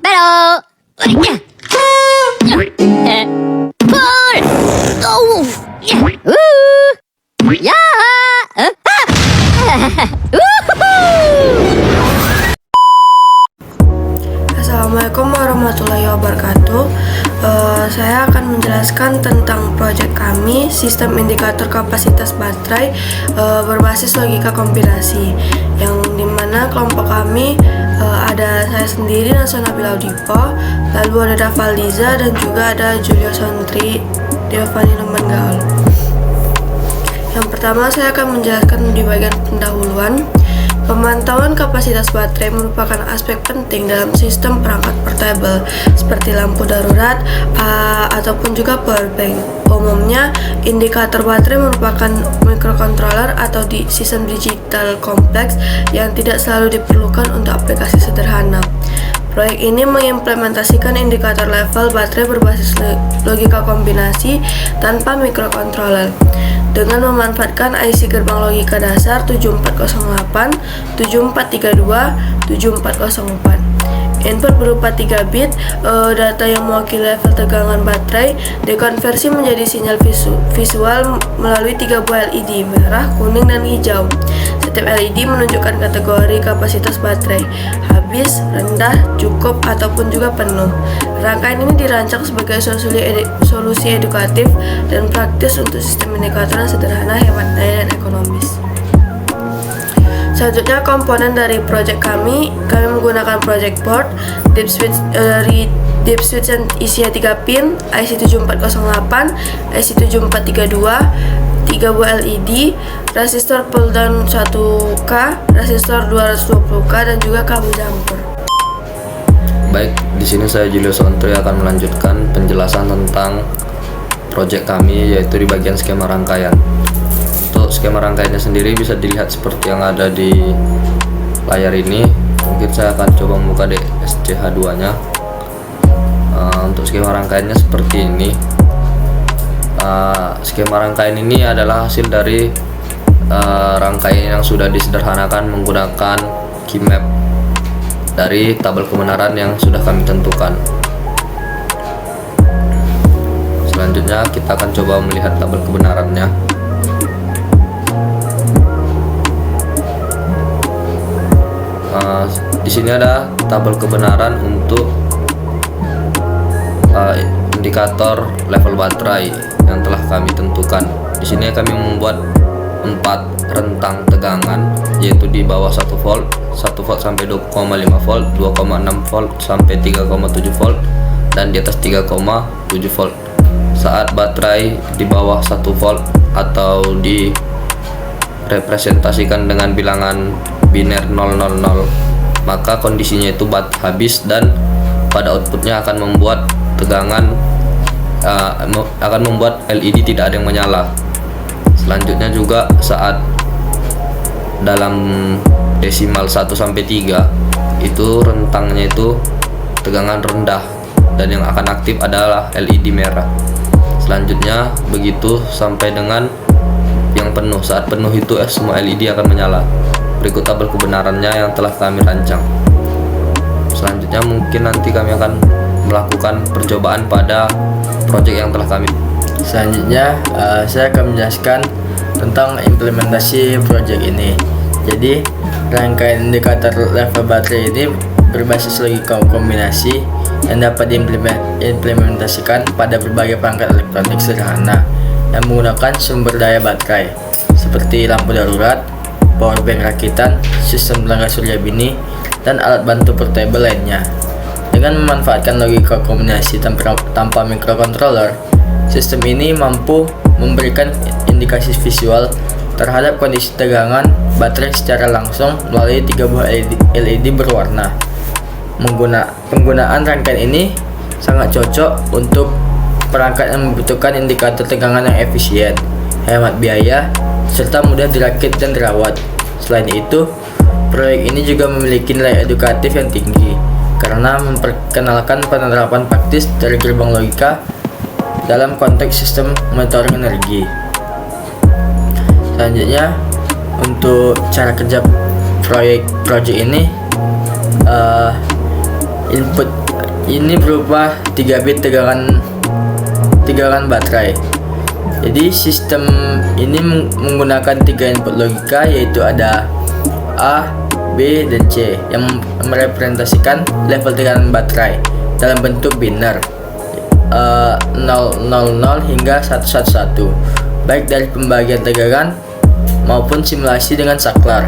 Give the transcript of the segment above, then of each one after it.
Pero. Pull. Oh. Ya. Assalamualaikum warahmatullahi wabarakatuh. Saya akan menjelaskan tentang proyek kami, sistem indikator kapasitas baterai berbasis logika kombinasi, yang dimana kelompok kami ada saya sendiri, Nasona Bilaudipo, lalu ada Davaldiza, dan juga ada Julio Sontri Devani Lemenggaul. Yang pertama saya akan menjelaskan di bagian pendahuluan. Pemantauan kapasitas baterai merupakan aspek penting dalam sistem perangkat portable seperti lampu darurat ataupun juga power bank. Umumnya, indikator baterai merupakan microcontroller atau sistem digital kompleks yang tidak selalu diperlukan untuk aplikasi sederhana. Proyek ini mengimplementasikan indikator level baterai berbasis logika kombinasi tanpa microcontroller dengan memanfaatkan IC gerbang logika dasar 7408, 7432, 7404. Input berupa 3 bit data yang mewakili level tegangan baterai dikonversi menjadi sinyal visual melalui 3 buah LED merah, kuning, dan hijau. Setiap LED menunjukkan kategori kapasitas baterai, habis, rendah, cukup, ataupun juga penuh. Rangkaian ini dirancang sebagai solusi edukatif dan praktis untuk sistem indikator yang sederhana, hemat daya, dan ekonomis. Selanjutnya, komponen dari proyek kami menggunakan project board, deep switch yang isinya 3 pin, IC 7408, IC 7432, 3 buah LED, resistor pull down 1K, resistor 220K, dan juga kabel jumper. Baik, di sini saya Julio Sontri akan melanjutkan penjelasan tentang proyek kami, yaitu di bagian skema rangkaian. Untuk skema rangkaiannya sendiri bisa dilihat seperti yang ada di layar ini. Mungkin saya akan coba membuka di SCH2 nya. Untuk skema rangkaiannya seperti ini. Skema rangkaian ini adalah hasil dari rangkaian yang sudah disederhanakan menggunakan key map dari tabel kebenaran yang sudah kami tentukan. Selanjutnya kita akan coba melihat tabel kebenarannya. Di sini ada tabel kebenaran untuk indikator level baterai yang telah kami tentukan. Di sini kami membuat 4 rentang tegangan, yaitu di bawah 1 volt, 1 volt sampai 2,5 volt, 2,6 volt sampai 3,7 volt, dan di atas 3,7 volt. Saat baterai di bawah 1 volt atau direpresentasikan dengan bilangan biner 000, maka kondisinya itu habis, dan pada outputnya akan membuat tegangan akan membuat LED tidak ada yang menyala. Selanjutnya juga saat dalam desimal 1 sampai 3 itu rentangnya itu tegangan rendah, dan yang akan aktif adalah LED merah. Selanjutnya begitu sampai dengan yang penuh. Saat penuh itu semua LED akan menyala. Berikut tabel kebenarannya yang telah kami rancang. Selanjutnya mungkin nanti kami akan melakukan percobaan pada proyek yang telah kami. Selanjutnya saya akan menjelaskan tentang implementasi proyek ini. Jadi rangkaian indikator level baterai ini berbasis logika kombinasi yang dapat diimplementasikan pada berbagai perangkat elektronik sederhana yang menggunakan sumber daya baterai seperti lampu darurat, power bank rakitan, sistem tenaga surya bini, dan alat bantu portable lainnya. Dengan memanfaatkan logika kombinasi tanpa microcontroller, sistem ini mampu memberikan indikasi visual terhadap kondisi tegangan baterai secara langsung melalui 3 buah LED berwarna. Penggunaan rangkaian ini sangat cocok untuk perangkat yang membutuhkan indikator tegangan yang efisien, hemat biaya, serta mudah dirakit dan dirawat. Selain itu, proyek ini juga memiliki nilai edukatif yang tinggi karena memperkenalkan penerapan praktis dari gerbang logika dalam konteks sistem monitoring energi. Selanjutnya, untuk cara kerja proyek ini, input ini berupa 3 bit tegangan baterai. Jadi sistem ini menggunakan 3 input logika, yaitu ada A, B, dan C yang merepresentasikan level tegangan baterai dalam bentuk biner 000 hingga 111, baik dari pembagian tegangan maupun simulasi dengan saklar.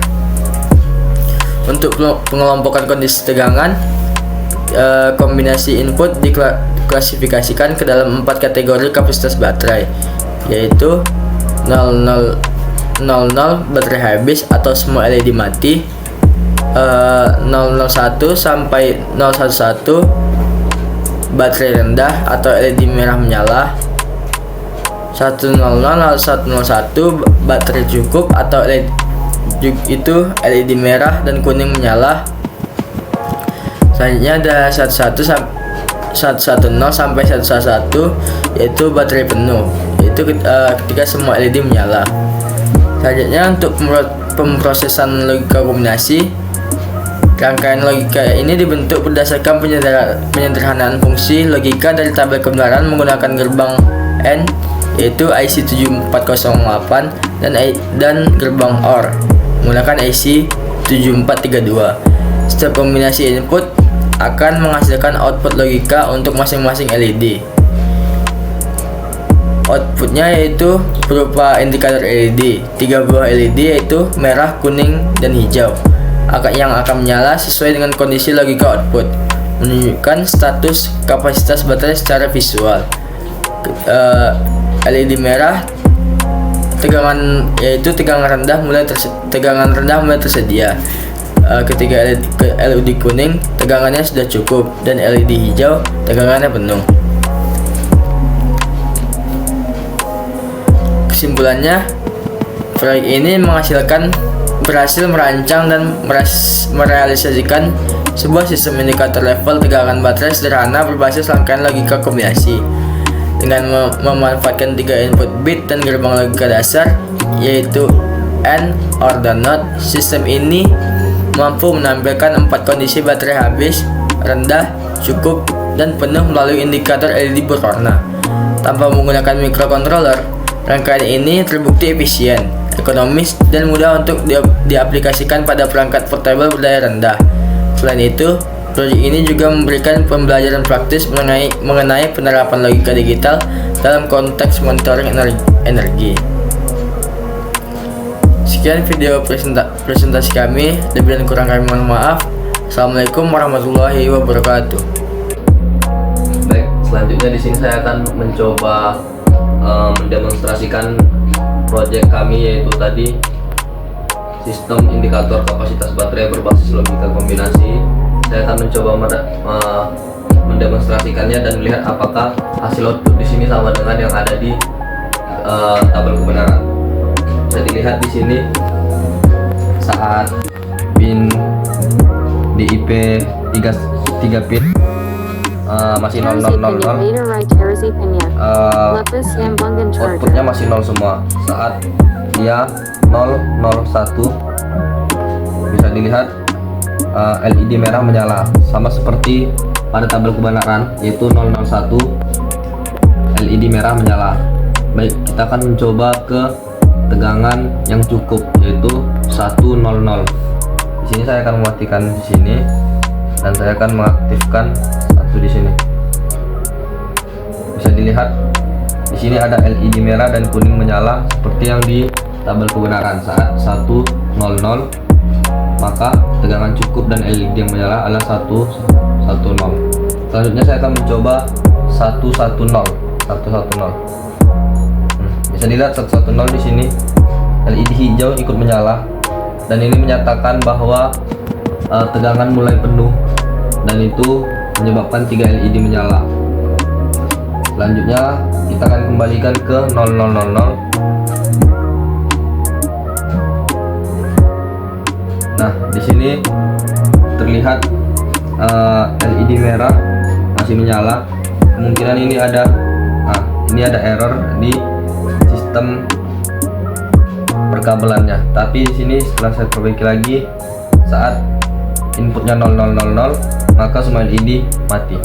Untuk pengelompokan kondisi tegangan, kombinasi input diklasifikasikan ke dalam 4 kategori kapasitas baterai, yaitu 0000 baterai habis atau semua LED mati, 001 sampai 011 baterai rendah atau LED merah menyala, 100 101 baterai cukup atau LED itu LED merah dan kuning menyala. Selanjutnya ada 110 sampai 111, yaitu baterai penuh, yaitu ketika semua LED menyala. Selanjutnya untuk pemrosesan logika kombinasi, rangkaian logika ini dibentuk berdasarkan penyederhanaan fungsi logika dari tabel kebenaran menggunakan gerbang N, yaitu IC 7408, dan gerbang OR menggunakan IC 7432. Setiap kombinasi input akan menghasilkan output logika untuk masing-masing LED. Outputnya yaitu berupa indikator LED, 3 buah LED yaitu merah, kuning, dan hijau yang akan menyala sesuai dengan kondisi logika output, menunjukkan status kapasitas baterai secara visual. LED merah tegangan rendah mulai tersedia. Ketika LED kuning tegangannya sudah cukup, dan LED hijau tegangannya penuh. Kesimpulannya, proyek ini berhasil merancang dan merealisasikan sebuah sistem indikator level tegangan baterai sederhana berbasis rangkaian logika kombinasi. Dengan memanfaatkan 3 input bit dan gerbang logika dasar, yaitu AND, OR, dan NOT, sistem ini mampu menampilkan 4 kondisi baterai habis, rendah, cukup, dan penuh melalui indikator LED berwarna. Tanpa menggunakan microcontroller, rangkaian ini terbukti efisien, ekonomis, dan mudah untuk diaplikasikan pada perangkat portable berdaya rendah. Selain itu, proyek ini juga memberikan pembelajaran praktis mengenai penerapan logika digital dalam konteks monitoring energi. Sekian video presentasi kami, lebih dan kurang kami mohon maaf. Assalamualaikum warahmatullahi wabarakatuh. Baik, selanjutnya di sini saya akan mencoba mendemonstrasikan proyek kami, yaitu tadi sistem indikator kapasitas baterai berbasis logika kombinasi. Saya akan mencoba mendemonstrasikannya dan melihat apakah hasil output di sini sama dengan yang ada di tabel kebenaran. Bisa dilihat di sini saat pin di IP 3 pin masih 0000, outputnya masih 0 semua. Saat dia 001, bisa dilihat LED merah menyala, sama seperti pada tabel kebenaran, yaitu 001 LED merah menyala. Baik, kita akan mencoba ke tegangan yang cukup, yaitu 100. Di sini saya akan mematikan di sini dan saya akan mengaktifkan 1 di sini. Bisa dilihat di sini ada LED merah dan kuning menyala seperti yang di tabel kebenaran. Saat 100, maka tegangan cukup dan LED yang menyala adalah 110. Selanjutnya saya akan mencoba 110. Bisa dilihat 110 di sini LED hijau ikut menyala, dan ini menyatakan bahwa tegangan mulai penuh, dan itu menyebabkan 3 LED menyala. Selanjutnya kita akan kembalikan ke 0000. Nah, di sini terlihat LED merah masih menyala. Kemungkinan ini ada error di sistem perkabelannya. Tapi di sini setelah saya perbaiki lagi, saat inputnya 0000, maka semua LED mati.